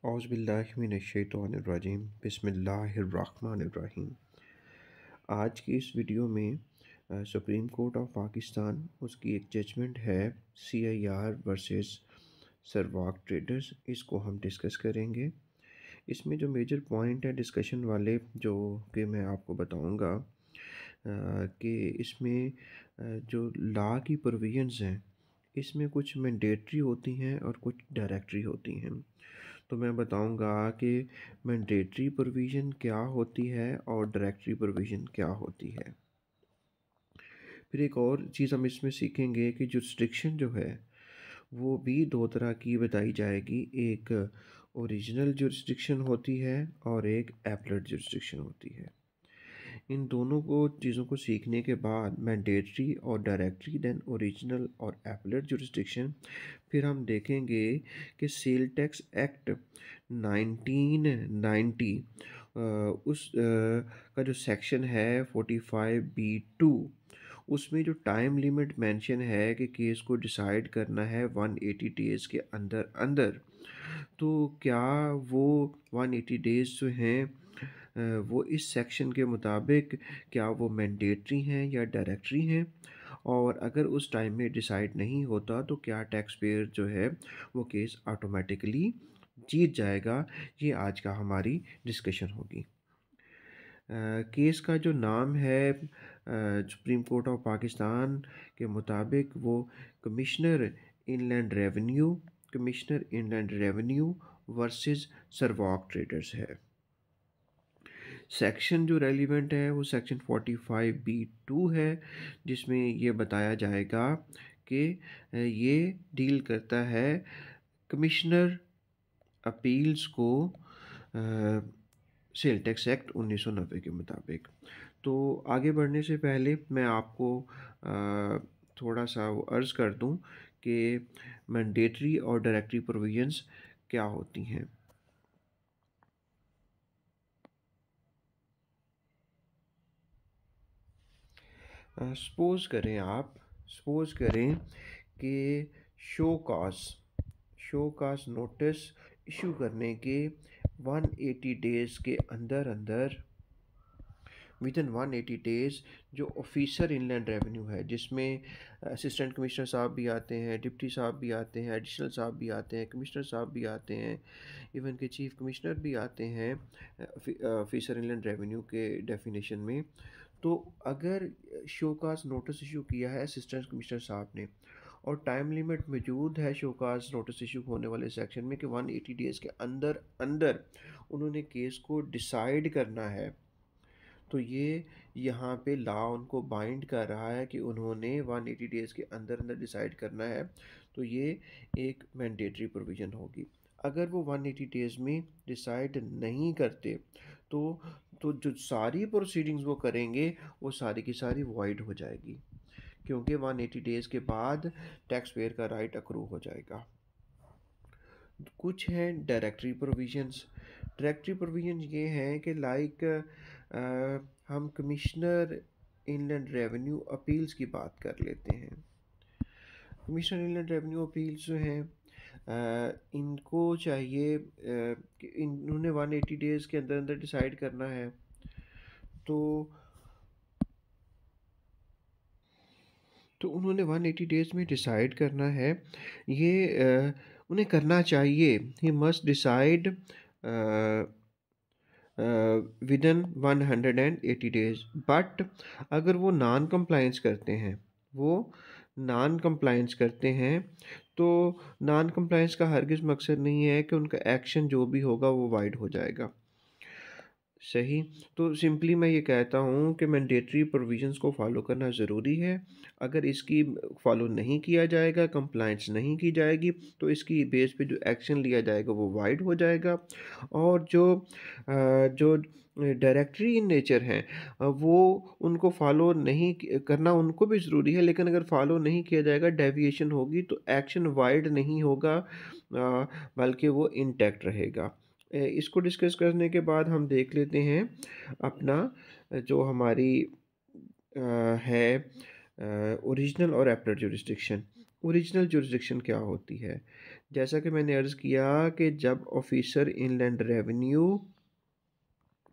औज़ुबिल्लाहिमिनश्शैतानिर्रजीम बिस्मिल्लाहिर्रहमानिर्रहीम। आज की इस वीडियो में सुप्रीम कोर्ट ऑफ पाकिस्तान उसकी एक जजमेंट है CIR वर्सेस सरवाक ट्रेडर्स, इसको हम डिस्कस करेंगे। इसमें जो मेजर पॉइंट है डिस्कशन वाले जो कि मैं आपको बताऊंगा कि इसमें जो लॉ की प्रोविजंस हैं इसमें कुछ मैंडेटरी होती हैं और कुछ डायरेक्टरी होती हैं। तो मैं बताऊंगा कि मैंडेटरी प्रोविज़न क्या होती है और डायरेक्टरी प्रोविज़न क्या होती है। फिर एक और चीज़ हम इसमें सीखेंगे कि जुरिस्डिक्शन जो है वो भी दो तरह की बताई जाएगी। एक ओरिजिनल जुरिस्डिक्शन होती है और एक एपलेट जुरिस्डिक्शन होती है। इन दोनों को चीज़ों को सीखने के बाद मैंडेटरी और डायरेक्टरी, देन ओरिजिनल और एपलेट जुरिस्डिक्शन, फिर हम देखेंगे कि सेल टैक्स एक्ट 1990 का जो सेक्शन है 45B2, उसमें जो टाइम लिमिट मेंशन है कि केस को डिसाइड करना है 180 डेज़ के अंदर अंदर, तो क्या वो 180 डेज़ जो हैं वो इस सेक्शन के मुताबिक क्या वो मैंडेटरी हैं या डायरेक्टरी हैं, और अगर उस टाइम में डिसाइड नहीं होता तो क्या टैक्स पेयर जो है वो केस ऑटोमेटिकली जीत जाएगा। ये आज का हमारी डिस्कशन होगी। केस का जो नाम है सुप्रीम कोर्ट ऑफ पाकिस्तान के मुताबिक वो commissioner inland revenue versus Sarawak traders है। सेक्शन जो रेलिवेंट है वो सेक्शन 45B2 है, जिसमें ये बताया जाएगा कि ये डील करता है कमिश्नर अपील्स को सेल टैक्स एक्ट 1990 के मुताबिक। तो आगे बढ़ने से पहले मैं आपको थोड़ा सा वो अर्ज़ कर दूं कि मैंडेटरी और डायरेक्टरी प्रोविजंस क्या होती हैं। सपोज़ करें कि शो काज नोटिस इशू करने के 180 डेज़ के अंदर अंदर, विद इन 180 डेज़, जो ऑफिसर इनलैंड रेवेन्यू है, जिसमें असिस्टेंट कमिश्नर साहब भी आते हैं, डिप्टी साहब भी आते हैं, एडिशनल साहब भी आते हैं, कमिश्नर साहब भी आते हैं, इवन के चीफ कमिश्नर भी आते हैं ऑफिसर इनलैंड रेवेन्यू के डेफिनेशन में। तो अगर शोकाज नोटिस इशू किया है असिस्टेंट कमिश्नर साहब ने और टाइम लिमिट मौजूद है शोकाज नोटिस इशू होने वाले सेक्शन में कि 180 डेज़ के अंदर अंदर उन्होंने केस को डिसाइड करना है, तो ये यहाँ पे लॉ उनको बाइंड कर रहा है कि उन्होंने 180 डेज़ के अंदर अंदर डिसाइड करना है, तो ये एक मैंडेटरी प्रोविज़न होगी। अगर वो 180 डेज़ में डिसाइड नहीं करते तो जो सारी प्रोसीडिंग्स वो करेंगे वो सारी की सारी वॉइड हो जाएगी, क्योंकि 180 डेज़ के बाद टैक्स पेयर का राइट अक्रू हो जाएगा। कुछ हैं डायरेक्टरी प्रोविजंस। डायरेक्टरी प्रोविजन ये हैं कि लाइक हम कमिश्नर इनलैंड रेवेन्यू अपील्स की बात कर लेते हैं। कमिश्नर इनलैंड रेवेन्यू अपील्स जो हैं इनको चाहिए कि इन्होंने 180 डेज़ के अंदर अंदर डिसाइड करना है, तो उन्होंने 180 डेज़ में डिसाइड करना है। ये उन्हें करना चाहिए, he must decide with in 180 days. But अगर वो नॉन कंप्लाइंस करते हैं तो नॉन कंप्लाइंस का हरगिज़ मकसद नहीं है कि उनका एक्शन जो भी होगा वो वाइड हो जाएगा। सही। तो सिंपली मैं ये कहता हूँ कि मैंडेटरी प्रोविजंस को फॉलो करना ज़रूरी है। अगर इसकी फॉलो नहीं किया जाएगा, कंप्लायंस नहीं की जाएगी, तो इसकी बेस पे जो एक्शन लिया जाएगा वो वाइड हो जाएगा। और जो डायरेक्टरी इन नेचर हैं वो उनको फॉलो नहीं करना उनको भी ज़रूरी है, लेकिन अगर फॉलो नहीं किया जाएगा, डेविएशन होगी तो एक्शन वाइड नहीं होगा, बल्कि वो इंटैक्ट रहेगा। इसको डिस्कस करने के बाद हम देख लेते हैं अपना जो हमारी है ओरिजिनल और एपलेट जुरिस्डिक्शन। ओरिजिनल जुरिस्डिक्शन क्या होती है? जैसा कि मैंने अर्ज़ किया कि जब ऑफ़िसर इनलैंड रेवेन्यू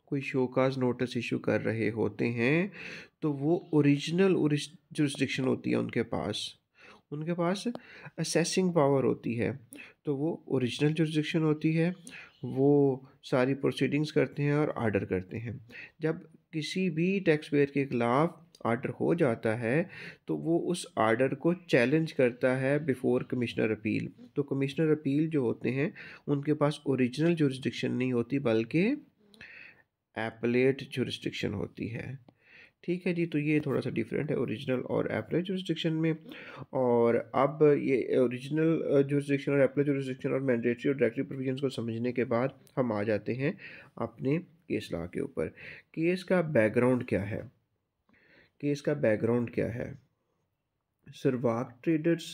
कोई शोकाज़ नोटिस इशू कर रहे होते हैं, तो वो ओरिजिनल जुरिस्डिक्शन होती है उनके पास। उनके पास असेसिंग पावर होती है, तो वो ओरिजिनल जुरिस्डिक्शन होती है, वो सारी प्रोसीडिंग्स करते हैं और ऑर्डर करते हैं। जब किसी भी टैक्स पेयर के खिलाफ ऑर्डर हो जाता है, तो वो उस ऑर्डर को चैलेंज करता है बिफोर कमिश्नर अपील। तो कमिश्नर अपील जो होते हैं, उनके पास ओरिजिनल जुरिस्डिक्शन नहीं होती, बल्कि एपलेट जुरिस्डिक्शन होती है। ठीक है जी, तो ये थोड़ा सा डिफरेंट है ओरिजिनल और एपलेट जुरिस्डिक्शन में। और अब ये ओरिजिनल जुरिस्डिक्शन और एपलेट जुरिस्डिक्शन और मैंडेटरी और डायरेक्टरी प्रोविजंस को समझने के बाद हम आ जाते हैं अपने केस लॉ के ऊपर। केस का बैकग्राउंड क्या है? केस का बैकग्राउंड क्या है? सर्वाक ट्रेडर्स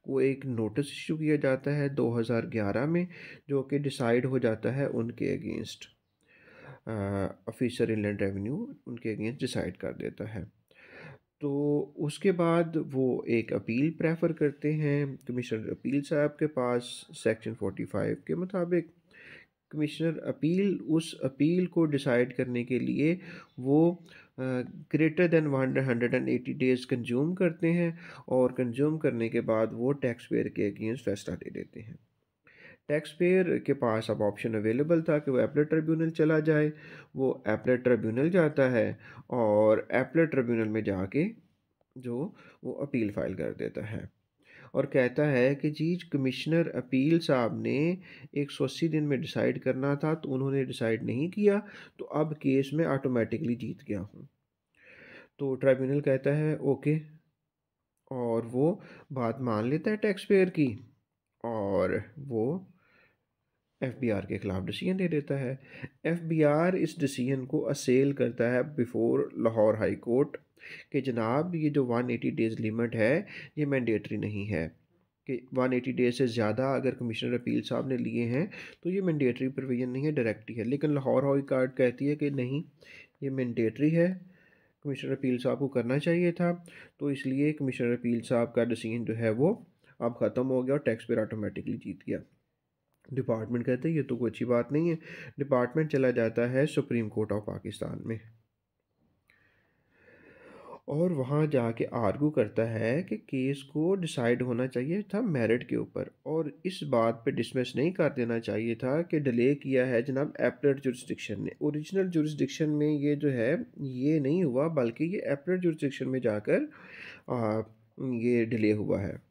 को एक नोटिस इशू किया जाता है 2011 में, जो कि डिसाइड हो जाता है उनके अगेंस्ट। ऑफिसर इनलैंड रेवेन्यू उनके अगेंस्ट डिसाइड कर देता है। तो उसके बाद वो एक अपील प्रेफर करते हैं कमिश्नर अपील साहब के पास सेक्शन 45 के मुताबिक। कमिश्नर अपील उस अपील को डिसाइड करने के लिए वो ग्रेटर देन 180 डेज़ कंज्यूम करते हैं, और कंज्यूम करने के बाद वो टैक्स पेयर के अगेंस्ट फैसला दे देते हैं। टैक्स पेयर के पास अब ऑप्शन अवेलेबल था कि वो एपलेट ट्रिब्यूनल चला जाए। वो एपलेट ट्रिब्यूनल जाता है और एपलेट ट्रिब्यूनल में जाके जो वो अपील फाइल कर देता है और कहता है कि जी कमिश्नर अपील साहब ने 180 दिन में डिसाइड करना था, तो उन्होंने डिसाइड नहीं किया, तो अब केस में ऑटोमेटिकली जीत गया हूँ। तो ट्रिब्यूनल कहता है ओके, और वो बात मान लेता है टैक्स पेयर की, और वो एफबीआर के ख़िलाफ़ डिसीजन दे देता है। एफबीआर इस डिसीजन को असेल करता है बिफोर लाहौर हाई कोर्ट कि जनाब ये जो 180 डेज़ लिमिट है, ये मैंडेटरी नहीं है, कि 180 डेज़ से ज़्यादा अगर कमिश्नर अपील साहब ने लिए हैं तो ये मैंडेटरी प्रोविजन नहीं है, डायरेक्टरी है। लेकिन लाहौर हाई कोर्ट कहती है कि नहीं, ये मैंडेटरी है, कमिश्नर अपील साहब को करना चाहिए था। तो इसलिए कमिश्नर अपील साहब का डिसीजन जो है वो अब ख़त्म हो गया और टैक्स पेयर ऑटोमेटिकली जीत गया। डिपार्टमेंट कहते हैं ये तो कोई अच्छी बात नहीं है। डिपार्टमेंट चला जाता है सुप्रीम कोर्ट ऑफ पाकिस्तान में, और वहाँ जाके आर्गू करता है कि केस को डिसाइड होना चाहिए था मेरिट के ऊपर, और इस बात पे डिसमिस नहीं कर देना चाहिए था कि डिले किया है जनाब एपलेट जुरिस्डिक्शन ने। ओरिजिनल जुरिस्डिक्शन में ये जो है ये नहीं हुआ, बल्कि ये एपलेट जुरिस्डिक्शन में जाकर आ, ये डिले हुआ है।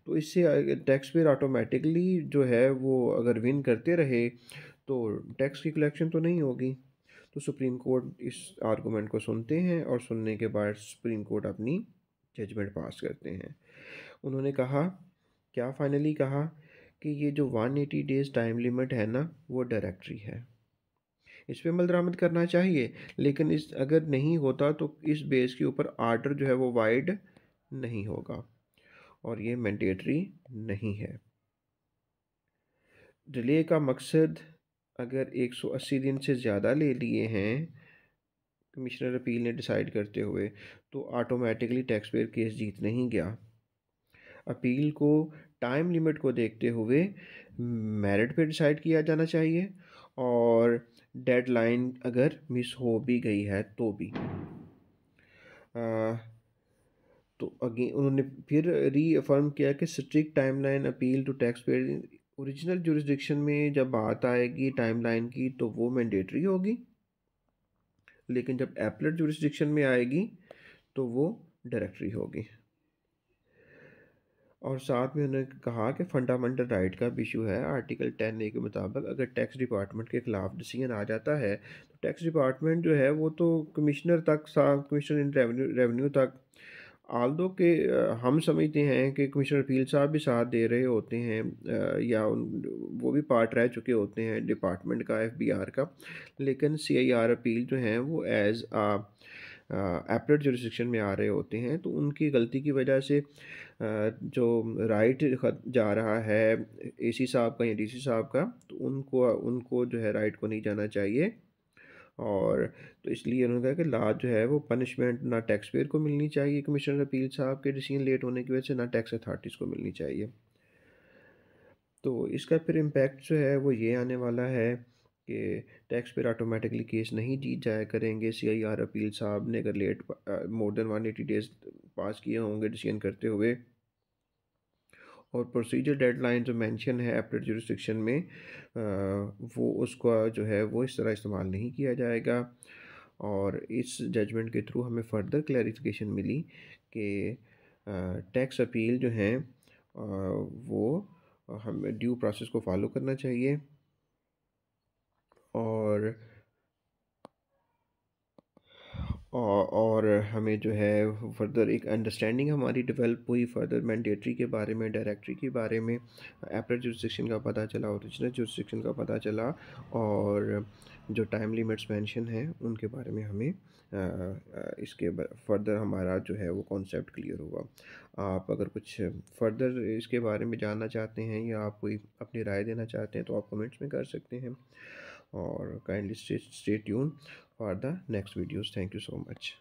तो इससे टैक्स पेयर ऑटोमेटिकली जो है वो अगर विन करते रहे तो टैक्स की कलेक्शन तो नहीं होगी। तो सुप्रीम कोर्ट इस आर्गूमेंट को सुनते हैं, और सुनने के बाद सुप्रीम कोर्ट अपनी जजमेंट पास करते हैं। उन्होंने कहा, क्या फाइनली कहा, कि ये जो 180 डेज़ टाइम लिमिट है ना, वो डायरेक्टरी है, इस पे अमल दरामद करना चाहिए, लेकिन इस अगर नहीं होता तो इस बेस के ऊपर आर्डर जो है वो वाइड नहीं होगा, और ये मैंडेटरी नहीं है। डिले का मकसद अगर 180 दिन से ज़्यादा ले लिए हैं कमिश्नर अपील ने डिसाइड करते हुए, तो ऑटोमेटिकली टैक्स पेयर केस जीत नहीं गया। अपील को टाइम लिमिट को देखते हुए मेरिट पे डिसाइड किया जाना चाहिए, और डेडलाइन अगर मिस हो भी गई है तो भी। आ, तो अगेन उन्होंने फिर रीअफर्म किया कि strict timeline appeal to taxpayer original jurisdiction में जब बात आएगी टाइमलाइन की तो वो मैंडेटरी होगी, लेकिन जब एपलेट जुरिस्डिक्शन में आएगी तो वो डायरेक्टरी होगी। और साथ में उन्होंने कहा कि फंडामेंटल राइट का भी इशू है। आर्टिकल 10A के मुताबिक अगर टैक्स डिपार्टमेंट के खिलाफ डिसीजन आ जाता है तो टैक्स डिपार्टमेंट जो है वो तो कमिश्नर तक कमिश्नर इन रेवेन्यू तक, आल्दो के हम समझते हैं कि कमिश्नर अपील साहब भी साथ दे रहे होते हैं, वो भी पार्ट रह चुके होते हैं डिपार्टमेंट का, एफबीआर का, लेकिन सीआईआर अपील जो हैं वो एज एपलेट जुरिस्डिक्शन में आ रहे होते हैं, तो उनकी गलती की वजह से जो राइट जा रहा है एसी साहब का या डीसी साहब का, तो उनको उनको जो है राइट को नहीं जाना चाहिए। और तो इसलिए उन्होंने कहा कि लास्ट जो है वो पनिशमेंट ना टैक्स पेयर को मिलनी चाहिए कमिश्नर अपील साहब के डिसीजन लेट होने की वजह से, ना टैक्स अथॉरिटीज़ को मिलनी चाहिए। तो इसका फिर इम्पैक्ट जो है वो ये आने वाला है कि टैक्स पेयर ऑटोमेटिकली केस नहीं जीत जाया करेंगे। सीआईआर अपील साहब ने अगर late more than 180 days pass किए होंगे डिसीजन करते हुए, और प्रोसीजर डेडलाइन जो मेंशन है एपरेट जुरिस्डिक्शन में, वो उसका जो है वो इस तरह इस्तेमाल नहीं किया जाएगा। और इस जजमेंट के थ्रू हमें फर्दर क्लैरिफिकेशन मिली कि टैक्स अपील जो हैं वो हमें ड्यू प्रोसेस को फॉलो करना चाहिए, और और हमें जो है फर्दर एक अंडरस्टैंडिंग हमारी डेवलप हुई फर्दर मैंडेटरी के बारे में, डायरेक्टरी के बारे में, एपरेट जुरिस्डिक्शन का पता चला, ओरिजिनल जुरिस्डिक्शन का पता चला, और जो टाइम लिमिट्स मेंशन हैं उनके बारे में हमें इसके फर्दर हमारा जो है वो कॉन्सेप्ट क्लियर हुआ। आप अगर कुछ फर्दर इसके बारे में जानना चाहते हैं या आप कोई अपनी राय देना चाहते हैं तो आप कमेंट्स में कर सकते हैं, और kindly stay tune for the next videos. Thank you so much.